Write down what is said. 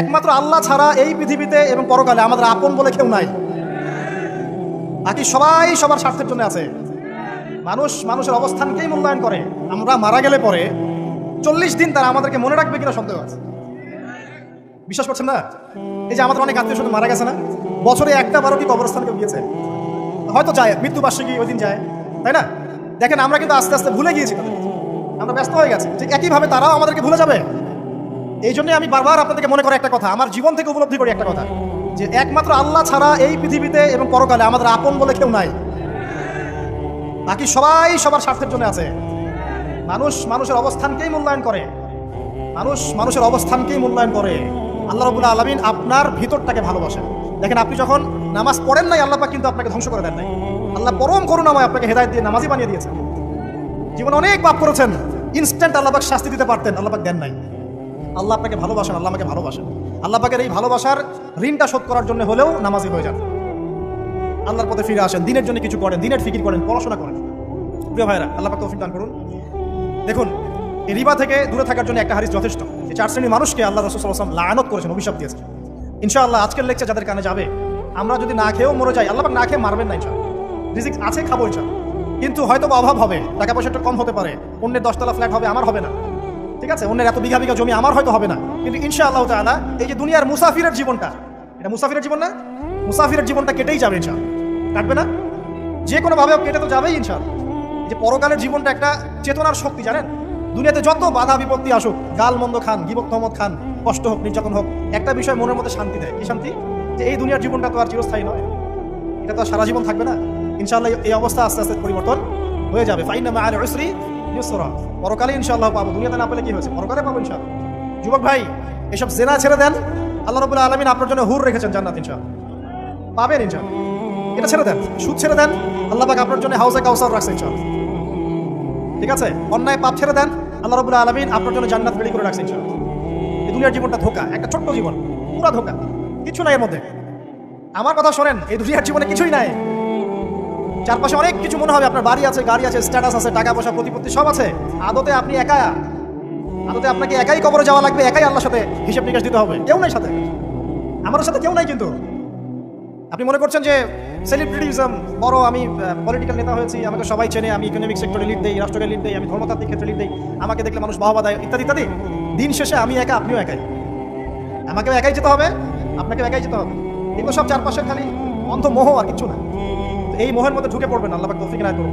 একমাত্র আল্লাহ ছাড়া এই পৃথিবীতে এবং পরকালে আমাদের আপন বলে কেউ নাই। বাকি সবাই সবার স্বার্থের জন্য আছে। মানুষ মানুষের অবস্থানকেই মূল্যায়ন করে। আমরা মারা গেলে পরে 40 দিন তারা আমাদেরকে মনে রাখবে কিনা সন্দেহ আছে। বিশ্বাস করছেন না? এই যে আমাদের অনেক আত্মীয় স্বজন মারা গেছে না, বছরে একটা বারো কি কবরস্থান কেউ গিয়েছে? হয়তো যায়, মৃত্যুবার্ষিকী ওই দিন যায়, তাই না? দেখেন আমরা কিন্তু আস্তে আস্তে ভুলে গিয়েছি তাদের, আমরা ব্যস্ত হয়ে গেছি। ঠিক একইভাবে তারাও আমাদেরকে ভুলে যাবে। এই জন্যই আমি বারবার আপনাদেরকে মনে করি একটা কথা, আমার জীবন থেকে উপলব্ধি করি একটা কথা, যে একমাত্র আল্লাহ ছাড়া এই পৃথিবীতে এবং পরকালে আমাদের আপন বলে কেউ নাই। বাকি সবাই সবার স্বার্থের জন্য আছে। মানুষ মানুষের অবস্থানকেই মূল্যায়ন করে। মানুষ মানুষের অবস্থানকেই মূল্যায়ন করে। আল্লাহ রাব্বুল আলামিন আপনার ভিতরটাকে ভালোবাসেন। দেখেন আপনি যখন নামাজ পড়েন নাই, আল্লাহ পাক কিন্তু আপনাকে ধ্বংস করে দেন নাই। আল্লাহ পরম করুণাময় আপনাকে হেদায়েত দিয়ে নামাজি বানিয়ে দিয়েছেন। জীবনে অনেক পাপ করেছেন, ইনস্ট্যান্ট আল্লাহ পাক শাস্তি দিতে পারতেন, আল্লাহ পাক দেন নাই। আল্লাহ আপনাকে ভালোবাসেন, আল্লাহ আমাকে ভালোবাসেন। আল্লাহ পাকের এই ভালোবাসার ঋণটা শোধ করার জন্য হলেও নামাজি হয়ে যান, আল্লাহর পথে ফিরে আসেন, দিনের জন্য কিছু করেন, দিনের ফিকির করেন, পড়াশোনা করেন। প্রিয় ভাইরা, আল্লাহ পাক তৌফিক দান করুন। দেখুন, এই রিবা থেকে দূরে থাকার জন্য একটা হাদিস যথেষ্ট। এই 4 শ্রেণীর মানুষকে আল্লাহ রাসূল সাল্লাল্লাহু আলাইহি ওয়াসাল্লাম লাআনত করেছেন, অভিশাপ দিয়েছেন। ইনশাআল্লাহ আজকের লেকচার যাদের কানে যাবে, আমরা যদি না খেয়েও মরে যাই, আল্লাহ পাক না খেয়ে মারবেন না ইনশাআল্লাহ। রিজিক আছে, খাবো ইনশাআল্লাহ। কিন্তু হয়তো অভাব হবে, টাকা পয়সা একটু কম হতে পারে, অন্যের 10 তলা ফ্ল্যাট হবে, আমার হবে না, ঠিক আছে? অন্যের এত বিঘা বিঘা জমি আমার হয়তো হবে না। কিন্তু ইনশাআল্লাহ তাআলা এই যে দুনিয়ার মুসাফিরের জীবনটা, এটা মুসাফিরের জীবন না? মুসাফিরের জীবনটা কেটেই যাবে ইনশাআল্লাহ। কাটবে না? যে কোনো ভাবে কেটে তো যাবেই ইনশাআল্লাহ। এই যে পরকালের জীবনটা একটা চেতনার শক্তি, জানেন? দুনিয়াতে যত বাধা বিপত্তি আসুক, গাল মন্দ খান, গিবত তহমত খান, কষ্ট হোক, নির্যাতন হোক, একটা বিষয় মনের মধ্যে শান্তি দেয়। কি শান্তি? যে এই দুনিয়ার জীবনটা তো আর চিরস্থায়ী নয়, এটা তো আর সারা জীবন থাকবে না। ইনশাআল্লাহ এই অবস্থা আস্তে আস্তে পরিবর্তন হয়ে যাবে। ফাইন্না মা'আল উসরি ইউসরা। পরকালে ইনশাআল্লাহ পাবো, দুনিয়াতে না পেলে কি হয়েছে, পরকালে পাবো ইনশাআল্লাহ। যুবক ভাই, এসব জেনা ছেড়ে দেন, আল্লাহ রাব্বুল আলামিন আপনার জন্য হুর রেখেছেন জান্নাত, ইনশাআল্লাহ পাবেন ইনশাআল্লাহ। এটা ছেড়ে দেন, সুদ ছেড়ে দেন, আল্লাহ পাক আপনার জন্য হাউজে কাউসার রাখছেন ইনশাআল্লাহ। ঠিক আছে? অন্যায় পাপ ছেড়ে দেন, আল্লাহ রাব্বুল আলামিন আপনার জন্য জান্নাত রেডি করে রাখছেন ইনশাআল্লাহ। এই দুনিয়ার জীবনটা ধোঁকা, একটা ছোট্ট জীবন, পুরা ধোঁকা, কিছু নাই এর মধ্যে। আমার কথা শোনেন, এই দুনিয়ার জীবনে কিছুই নাই। চারপাশে অনেক কিছু মনে হবে, আপনার বাড়ি আছে, গাড়ি আছে, স্ট্যাটাস আছে, টাকা পয়সা, প্রতিপত্তি সব আছে। আদতে আপনি একা, আদতে আপনাকে একাই কবরে যাওয়া লাগবে, একাই আল্লাহর সাথে হিসাব নিকাশ দিতে হবে। কেউ নাই সাথে, আমার সাথে কেউ নাই। কিন্তু আপনি মনে করছেন যে সেলিব্রিটিজম বড়, আমি পলিটিক্যাল নেতা হয়েছি, আমাকে সবাই চেনে, আমি ইকোনমিক সেক্টরে লিড দেই, রাষ্ট্রকে লিড দেই, আমি ধর্মতাত্ত্বিক ক্ষেত্রে লিড দেই, আমাকে দেখলে মানুষ বাহবা দেয়, ইত্যাদি ইত্যাদি। দিন শেষে আমি একা, আপনিও একাই। আমাকেও একাই যেতে হবে, আপনাকেও একাই যেতে হবে। এগুলো সব চারপাশের খালি অন্ধ মোহ, আর কিছু না। এই মোহের মধ্যে ঢুকে পড়বেন, আল্লাহ পাক তৌফিক দান করুন।